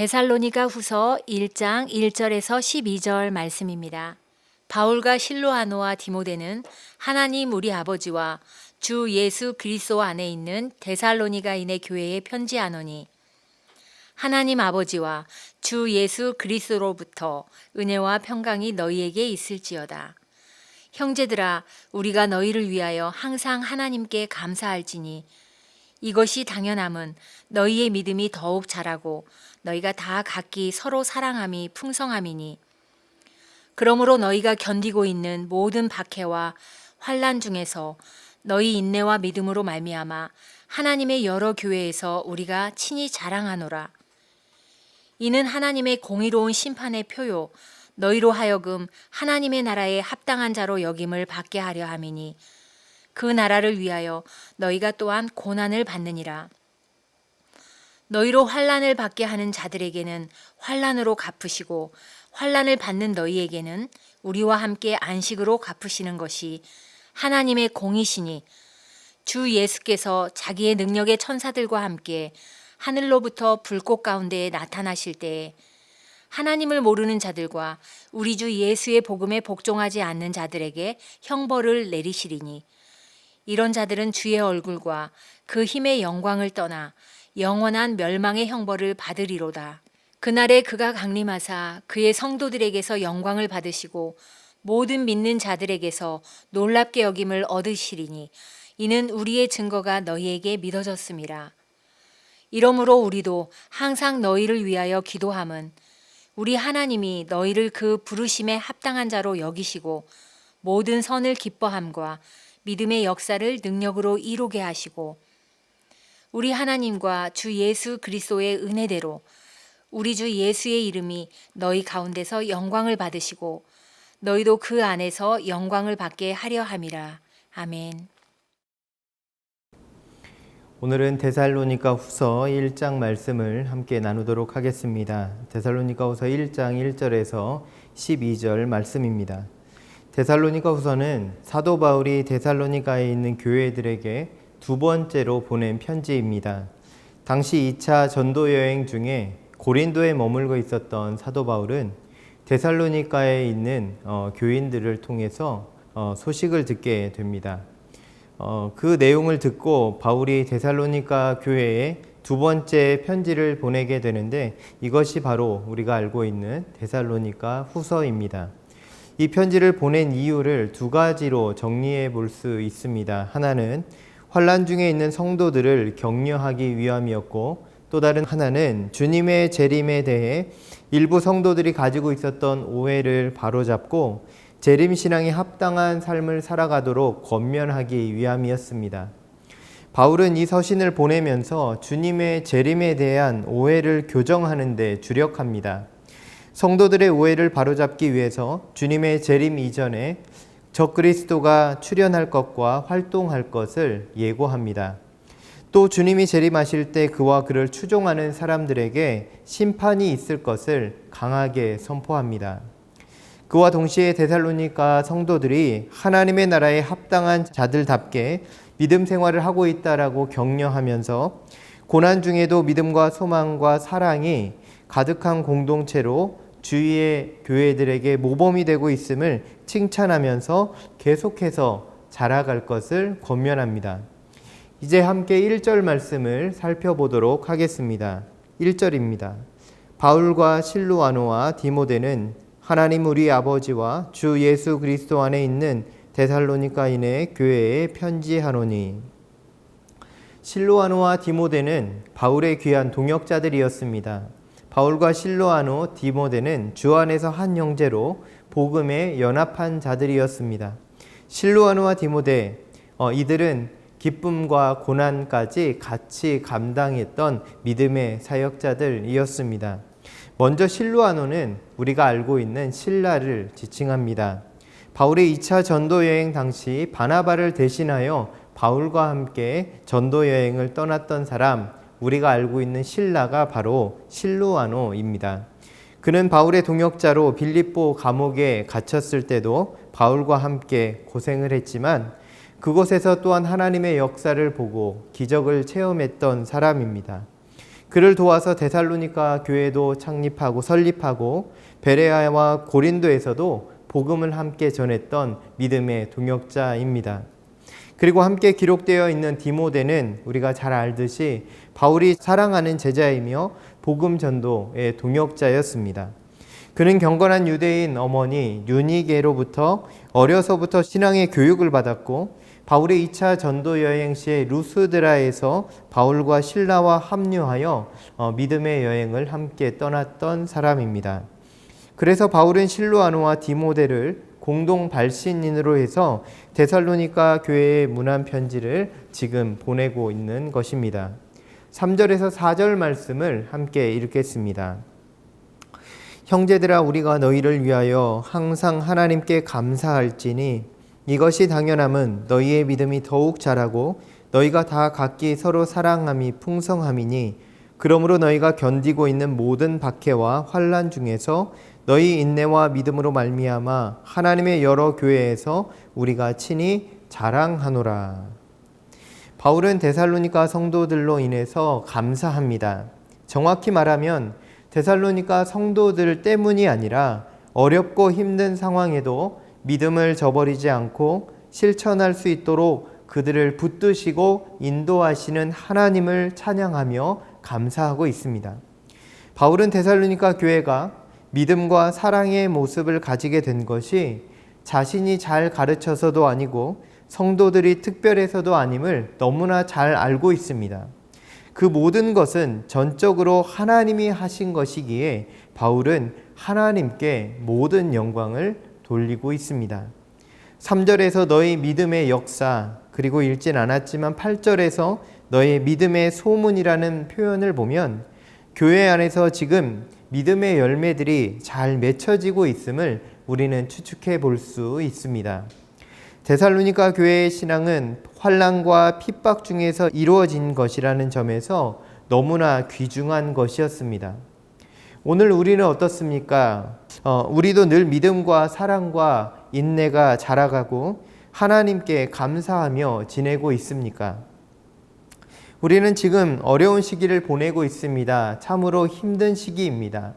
데살로니가 후서 1장 1절에서 12절 말씀입니다. 바울과 실로아노와 디모데는 하나님 우리 아버지와 주 예수 그리스도 안에 있는 데살로니가인의 교회에 편지하노니 하나님 아버지와 주 예수 그리스도로부터 은혜와 평강이 너희에게 있을지어다. 형제들아, 우리가 너희를 위하여 항상 하나님께 감사할지니 이것이 당연함은 너희의 믿음이 더욱 자라고 너희가 다 각기 서로 사랑함이 풍성함이니 그러므로 너희가 견디고 있는 모든 박해와 환난 중에서 너희 인내와 믿음으로 말미암아 하나님의 여러 교회에서 우리가 친히 자랑하노라. 이는 하나님의 공의로운 심판의 표요 너희로 하여금 하나님의 나라에 합당한 자로 여김을 받게 하려 함이니 그 나라를 위하여 너희가 또한 고난을 받느니라. 너희로 환난을 받게 하는 자들에게는 환난으로 갚으시고 환난을 받는 너희에게는 우리와 함께 안식으로 갚으시는 것이 하나님의 공이시니 주 예수께서 자기의 능력의 천사들과 함께 하늘로부터 불꽃 가운데에 나타나실 때에 하나님을 모르는 자들과 우리 주 예수의 복음에 복종하지 않는 자들에게 형벌을 내리시리니 이런 자들은 주의 얼굴과 그 힘의 영광을 떠나 영원한 멸망의 형벌을 받으리로다. 그날에 그가 강림하사 그의 성도들에게서 영광을 받으시고 모든 믿는 자들에게서 놀랍게 여김을 얻으시리니 이는 우리의 증거가 너희에게 믿어졌음이라. 이러므로 우리도 항상 너희를 위하여 기도함은 우리 하나님이 너희를 그 부르심에 합당한 자로 여기시고 모든 선을 기뻐함과 믿음의 역사를 능력으로 이루게 하시고 우리 하나님과 주 예수 그리스도의 은혜대로 우리 주 예수의 이름이 너희 가운데서 영광을 받으시고 너희도 그 안에서 영광을 받게 하려 함이라. 아멘. 오늘은 데살로니가 후서 1장 말씀을 함께 나누도록 하겠습니다. 데살로니가 후서 1장 1절에서 12절 말씀입니다. 데살로니가 후서는 사도 바울이 데살로니가에 있는 교회들에게 두 번째로 보낸 편지입니다. 당시 2차 전도 여행 중에 고린도에 머물고 있었던 사도 바울은 데살로니가에 있는 교인들을 통해서 소식을 듣게 됩니다. 그 내용을 듣고 바울이 데살로니가 교회에 두 번째 편지를 보내게 되는데 이것이 바로 우리가 알고 있는 데살로니가 후서입니다. 이 편지를 보낸 이유를 두 가지로 정리해 볼 수 있습니다. 하나는 환난 중에 있는 성도들을 격려하기 위함이었고 또 다른 하나는 주님의 재림에 대해 일부 성도들이 가지고 있었던 오해를 바로잡고 재림신앙에 합당한 삶을 살아가도록 권면하기 위함이었습니다. 바울은 이 서신을 보내면서 주님의 재림에 대한 오해를 교정하는 데 주력합니다. 성도들의 오해를 바로잡기 위해서 주님의 재림 이전에 적그리스도가 출현할 것과 활동할 것을 예고합니다. 또 주님이 재림하실 때 그와 그를 추종하는 사람들에게 심판이 있을 것을 강하게 선포합니다. 그와 동시에 데살로니가 성도들이 하나님의 나라에 합당한 자들답게 믿음 생활을 하고 있다라고 격려하면서 고난 중에도 믿음과 소망과 사랑이 가득한 공동체로 주위의 교회들에게 모범이 되고 있음을 칭찬하면서 계속해서 자라갈 것을 권면합니다. 이제 함께 1절 말씀을 살펴보도록 하겠습니다. 1절입니다. 바울과 실로아노와 디모데는 하나님 우리 아버지와 주 예수 그리스도 안에 있는 데살로니가인의 교회에 편지하노니. 실로아노와 디모데는 바울의 귀한 동역자들이었습니다. 바울과 실로아노, 디모데는 주 안에서 한 형제로 복음에 연합한 자들이었습니다. 실로아노와 디모데, 이들은 기쁨과 고난까지 같이 감당했던 믿음의 사역자들이었습니다. 먼저 실로아노는 우리가 알고 있는 실라를 지칭합니다. 바울의 2차 전도 여행 당시 바나바를 대신하여 바울과 함께 전도 여행을 떠났던 사람, 우리가 알고 있는 실라가 바로 실로아노입니다. 그는 바울의 동역자로 빌립보 감옥에 갇혔을 때도 바울과 함께 고생을 했지만 그곳에서 또한 하나님의 역사를 보고 기적을 체험했던 사람입니다. 그를 도와서 데살로니가 교회도 창립하고 설립하고 베레아와 고린도에서도 복음을 함께 전했던 믿음의 동역자입니다. 그리고 함께 기록되어 있는 디모데는 우리가 잘 알듯이 바울이 사랑하는 제자이며 복음 전도의 동역자였습니다. 그는 경건한 유대인 어머니 유니게로부터 어려서부터 신앙의 교육을 받았고 바울의 2차 전도 여행 시에 루스드라에서 바울과 실라와 합류하여 믿음의 여행을 함께 떠났던 사람입니다. 그래서 바울은 실로아노와 디모데를 공동 발신인으로 해서 데살로니가 교회에 문안 편지를 지금 보내고 있는 것입니다. 3절에서 4절 말씀을 함께 읽겠습니다. 형제들아, 우리가 너희를 위하여 항상 하나님께 감사할지니 이것이 당연함은 너희의 믿음이 더욱 자라고 너희가 다 각기 서로 사랑함이 풍성함이니 그러므로 너희가 견디고 있는 모든 박해와 환난 중에서 너희 인내와 믿음으로 말미암아 하나님의 여러 교회에서 우리가 친히 자랑하노라. 바울은 데살로니가 성도들로 인해서 감사합니다. 정확히 말하면 데살로니가 성도들 때문이 아니라 어렵고 힘든 상황에도 믿음을 저버리지 않고 실천할 수 있도록 그들을 붙드시고 인도하시는 하나님을 찬양하며 감사하고 있습니다. 바울은 데살로니가 교회가 믿음과 사랑의 모습을 가지게 된 것이 자신이 잘 가르쳐서도 아니고 성도들이 특별해서도 아님을 너무나 잘 알고 있습니다. 그 모든 것은 전적으로 하나님이 하신 것이기에 바울은 하나님께 모든 영광을 돌리고 있습니다. 3절에서 너희 믿음의 역사, 그리고 읽진 않았지만 8절에서 너희 믿음의 소문이라는 표현을 보면 교회 안에서 지금 믿음의 열매들이 잘 맺혀지고 있음을 우리는 추측해 볼 수 있습니다. 데살로니가 교회의 신앙은 환난과 핍박 중에서 이루어진 것이라는 점에서 너무나 귀중한 것이었습니다. 오늘 우리는 어떻습니까? 우리도 늘 믿음과 사랑과 인내가 자라가고 하나님께 감사하며 지내고 있습니까? 우리는 지금 어려운 시기를 보내고 있습니다. 참으로 힘든 시기입니다.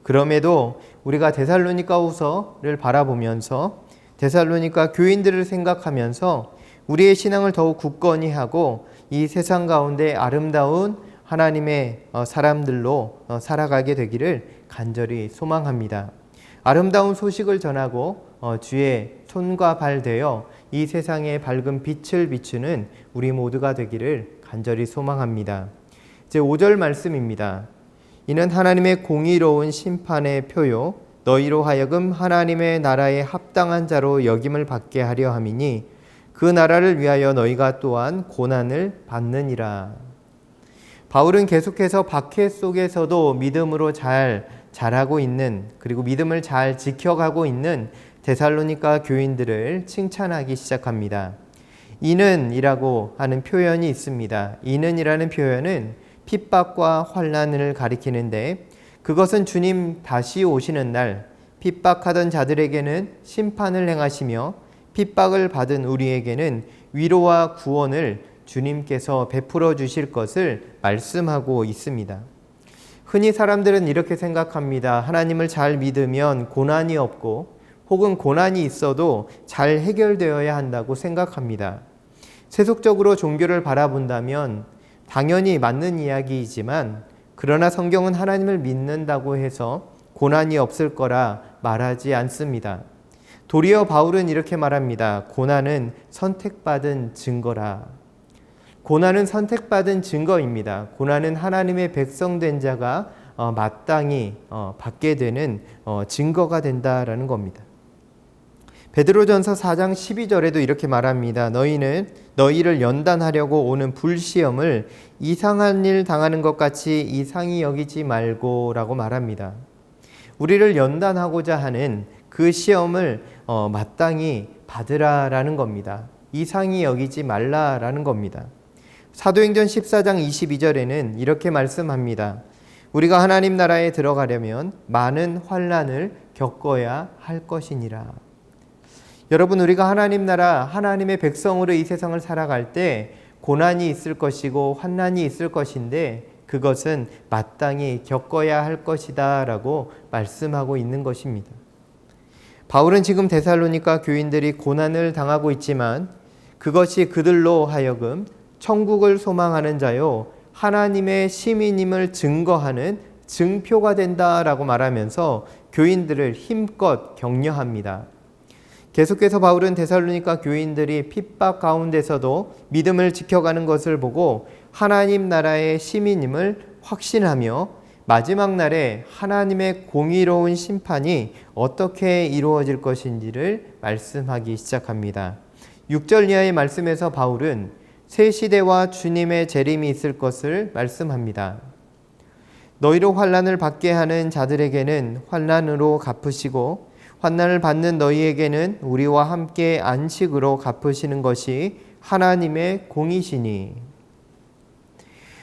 그럼에도 우리가 데살로니가후서를 바라보면서 데살로니가 교인들을 생각하면서 우리의 신앙을 더욱 굳건히 하고 이 세상 가운데 아름다운 하나님의 사람들로 살아가게 되기를 간절히 소망합니다. 아름다운 소식을 전하고 주의 손과 발 되어 이 세상에 밝은 빛을 비추는 우리 모두가 되기를 간절히 소망합니다. 이제 5절 말씀입니다. 이는 하나님의 공의로운 심판의 표요 너희로 하여금 하나님의 나라에 합당한 자로 여김을 받게 하려 함이니 그 나라를 위하여 너희가 또한 고난을 받느니라. 바울은 계속해서 박해 속에서도 믿음으로 잘 자라고 있는, 그리고 믿음을 잘 지켜가고 있는 데살로니가 교인들을 칭찬하기 시작합니다. 이는이라고 하는 표현이 있습니다. 이는이라는 표현은 핍박과 환난을 가리키는데 그것은 주님 다시 오시는 날 핍박하던 자들에게는 심판을 행하시며 핍박을 받은 우리에게는 위로와 구원을 주님께서 베풀어 주실 것을 말씀하고 있습니다. 흔히 사람들은 이렇게 생각합니다. 하나님을 잘 믿으면 고난이 없고 혹은 고난이 있어도 잘 해결되어야 한다고 생각합니다. 세속적으로 종교를 바라본다면 당연히 맞는 이야기이지만 그러나 성경은 하나님을 믿는다고 해서 고난이 없을 거라 말하지 않습니다. 도리어 바울은 이렇게 말합니다. 고난은 선택받은 증거라. 고난은 선택받은 증거입니다. 고난은 하나님의 백성된 자가 마땅히 받게 되는 증거가 된다라는 겁니다. 베드로전서 4장 12절에도 이렇게 말합니다. 너희는 너희를 연단하려고 오는 불시험을 이상한 일 당하는 것 같이 이상히 여기지 말고 라고 말합니다. 우리를 연단하고자 하는 그 시험을 마땅히 받으라라는 겁니다. 이상히 여기지 말라라는 겁니다. 사도행전 14장 22절에는 이렇게 말씀합니다. 우리가 하나님 나라에 들어가려면 많은 환난을 겪어야 할 것이니라. 여러분, 우리가 하나님 나라, 하나님의 백성으로 이 세상을 살아갈 때 고난이 있을 것이고 환난이 있을 것인데 그것은 마땅히 겪어야 할 것이다 라고 말씀하고 있는 것입니다. 바울은 지금 데살로니가 교인들이 고난을 당하고 있지만 그것이 그들로 하여금 천국을 소망하는 자요 하나님의 시민임을 증거하는 증표가 된다라고 말하면서 교인들을 힘껏 격려합니다. 계속해서 바울은 데살로니가 교인들이 핍박 가운데서도 믿음을 지켜가는 것을 보고 하나님 나라의 시민임을 확신하며 마지막 날에 하나님의 공의로운 심판이 어떻게 이루어질 것인지를 말씀하기 시작합니다. 6절 이하의 말씀에서 바울은 새 시대와 주님의 재림이 있을 것을 말씀합니다. 너희로 환난을 받게 하는 자들에게는 환난으로 갚으시고 환난을 받는 너희에게는 우리와 함께 안식으로 갚으시는 것이 하나님의 공이시니.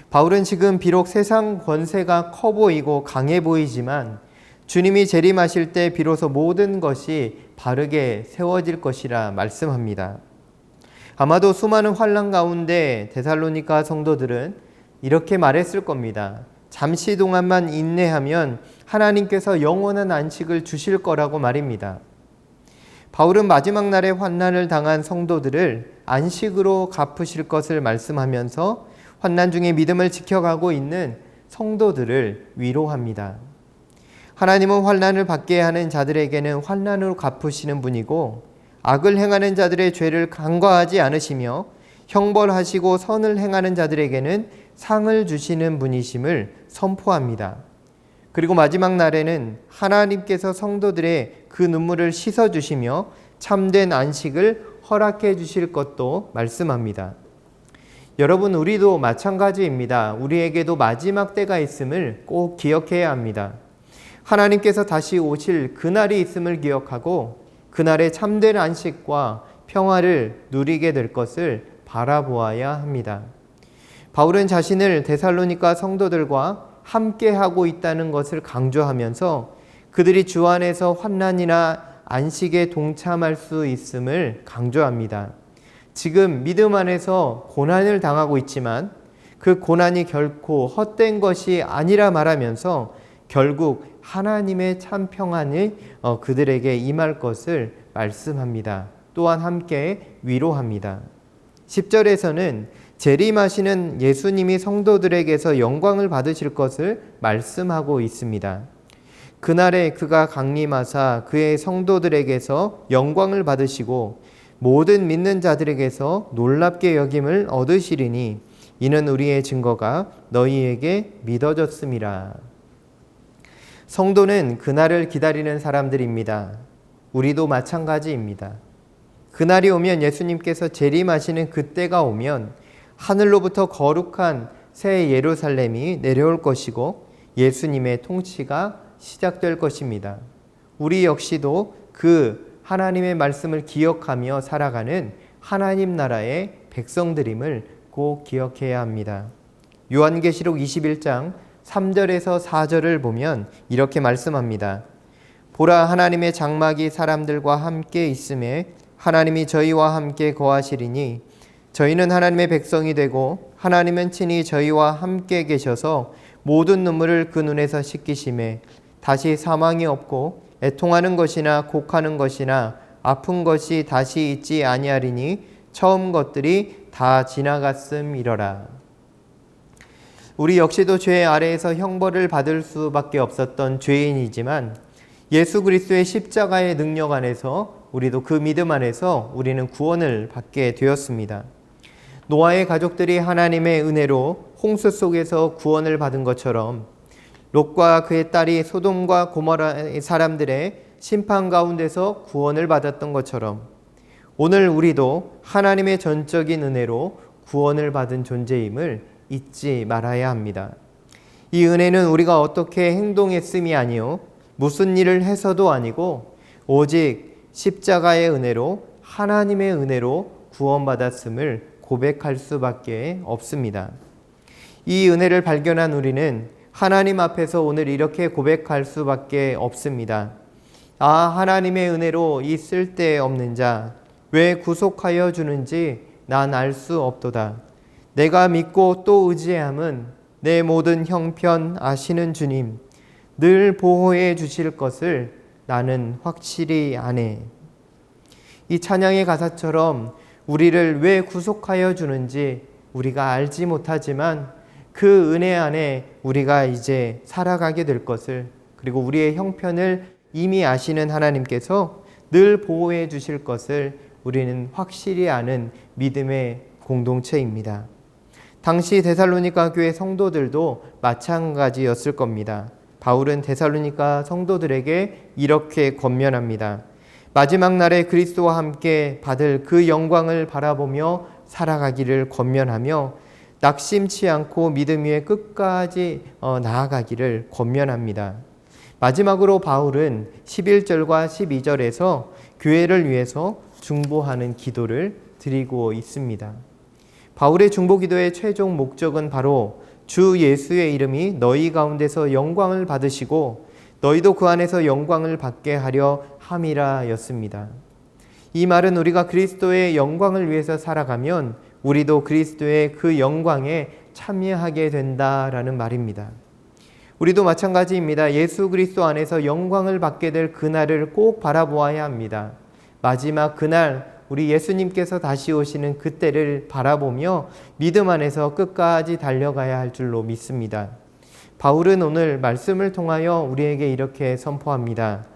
바울은 지금 비록 세상 권세가 커 보이고 강해 보이지만 주님이 재림하실 때 비로소 모든 것이 바르게 세워질 것이라 말씀합니다. 아마도 수많은 환난 가운데 데살로니가 성도들은 이렇게 말했을 겁니다. 잠시 동안만 인내하면 하나님께서 영원한 안식을 주실 거라고 말입니다. 바울은 마지막 날에 환난을 당한 성도들을 안식으로 갚으실 것을 말씀하면서 환난 중에 믿음을 지켜가고 있는 성도들을 위로합니다. 하나님은 환난을 받게 하는 자들에게는 환난으로 갚으시는 분이고 악을 행하는 자들의 죄를 간과하지 않으시며 형벌하시고 선을 행하는 자들에게는 상을 주시는 분이심을 선포합니다. 그리고 마지막 날에는 하나님께서 성도들의 그 눈물을 씻어주시며 참된 안식을 허락해 주실 것도 말씀합니다. 여러분, 우리도 마찬가지입니다. 우리에게도 마지막 때가 있음을 꼭 기억해야 합니다. 하나님께서 다시 오실 그날이 있음을 기억하고 그날의 참된 안식과 평화를 누리게 될 것을 바라보아야 합니다. 바울은 자신을 데살로니가 성도들과 함께하고 있다는 것을 강조하면서 그들이 주 안에서 환난이나 안식에 동참할 수 있음을 강조합니다. 지금 믿음 안에서 고난을 당하고 있지만 그 고난이 결코 헛된 것이 아니라 말하면서 결국 하나님의 참 평안이 그들에게 임할 것을 말씀합니다. 또한 함께 위로합니다. 10절에서는 재림하시는 예수님이 성도들에게서 영광을 받으실 것을 말씀하고 있습니다. 그날에 그가 강림하사 그의 성도들에게서 영광을 받으시고 모든 믿는 자들에게서 놀랍게 여김을 얻으시리니 이는 우리의 증거가 너희에게 믿어졌음이라. 성도는 그날을 기다리는 사람들입니다. 우리도 마찬가지입니다. 그날이 오면 예수님께서 재림하시는 그때가 오면 하늘로부터 거룩한 새 예루살렘이 내려올 것이고 예수님의 통치가 시작될 것입니다. 우리 역시도 그 하나님의 말씀을 기억하며 살아가는 하나님 나라의 백성들임을 꼭 기억해야 합니다. 요한계시록 21장 3절에서 4절을 보면 이렇게 말씀합니다. 보라, 하나님의 장막이 사람들과 함께 있음에 하나님이 저희와 함께 거하시리니 저희는 하나님의 백성이 되고 하나님은 친히 저희와 함께 계셔서 모든 눈물을 그 눈에서 씻기심에 다시 사망이 없고 애통하는 것이나 곡하는 것이나 아픈 것이 다시 있지 아니하리니 처음 것들이 다 지나갔음이러라. 우리 역시도 죄 아래에서 형벌을 받을 수밖에 없었던 죄인이지만 예수 그리스도의 십자가의 능력 안에서 우리도 그 믿음 안에서 우리는 구원을 받게 되었습니다. 노아의 가족들이 하나님의 은혜로 홍수 속에서 구원을 받은 것처럼 롯과 그의 딸이 소돔과 고모라의 사람들의 심판 가운데서 구원을 받았던 것처럼 오늘 우리도 하나님의 전적인 은혜로 구원을 받은 존재임을 잊지 말아야 합니다. 이 은혜는 우리가 어떻게 행동했음이 아니요 무슨 일을 해서도 아니고 오직 십자가의 은혜로 하나님의 은혜로 구원받았음을 고백할 수밖에 없습니다. 이 은혜를 발견한 우리는 하나님 앞에서 오늘 이렇게 고백할 수밖에 없습니다. 아, 하나님의 은혜로 이 쓸데없는 자 왜 구속하여 주는지 난 알 수 없도다. 내가 믿고 또 의지함은 내 모든 형편 아시는 주님, 늘 보호해 주실 것을 나는 확실히 아네. 이 찬양의 가사처럼 우리를 왜 구속하여 주는지 우리가 알지 못하지만 그 은혜 안에 우리가 이제 살아가게 될 것을, 그리고 우리의 형편을 이미 아시는 하나님께서 늘 보호해 주실 것을 우리는 확실히 아는 믿음의 공동체입니다. 당시 데살로니가 교회 성도들도 마찬가지였을 겁니다. 바울은 데살로니가 성도들에게 이렇게 권면합니다. 마지막 날에 그리스도와 함께 받을 그 영광을 바라보며 살아가기를 권면하며 낙심치 않고 믿음 위에 끝까지 나아가기를 권면합니다. 마지막으로 바울은 11절과 12절에서 교회를 위해서 중보하는 기도를 드리고 있습니다. 바울의 중보 기도의 최종 목적은 바로 주 예수의 이름이 너희 가운데서 영광을 받으시고 너희도 그 안에서 영광을 받게 하려 함이라 였습니다. 이 말은 우리가 그리스도의 영광을 위해서 살아가면 우리도 그리스도의 그 영광에 참여하게 된다라는 말입니다. 우리도 마찬가지입니다. 예수 그리스도 안에서 영광을 받게 될 그날을 꼭 바라보아야 합니다. 마지막 그날 우리 예수님께서 다시 오시는 그때를 바라보며 믿음 안에서 끝까지 달려가야 할 줄로 믿습니다. 바울은 오늘 말씀을 통하여 우리에게 이렇게 선포합니다.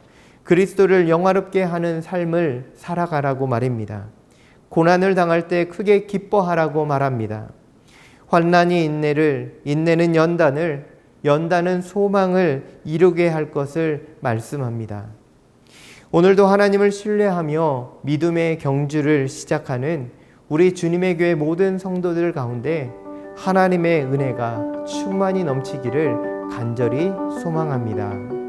그리스도를 영화롭게 하는 삶을 살아가라고 말입니다. 고난을 당할 때 크게 기뻐하라고 말합니다. 환난이 인내를, 인내는 연단을, 연단은 소망을 이루게 할 것을 말씀합니다. 오늘도 하나님을 신뢰하며 믿음의 경주를 시작하는 우리 주님의 교회 모든 성도들 가운데 하나님의 은혜가 충만히 넘치기를 간절히 소망합니다.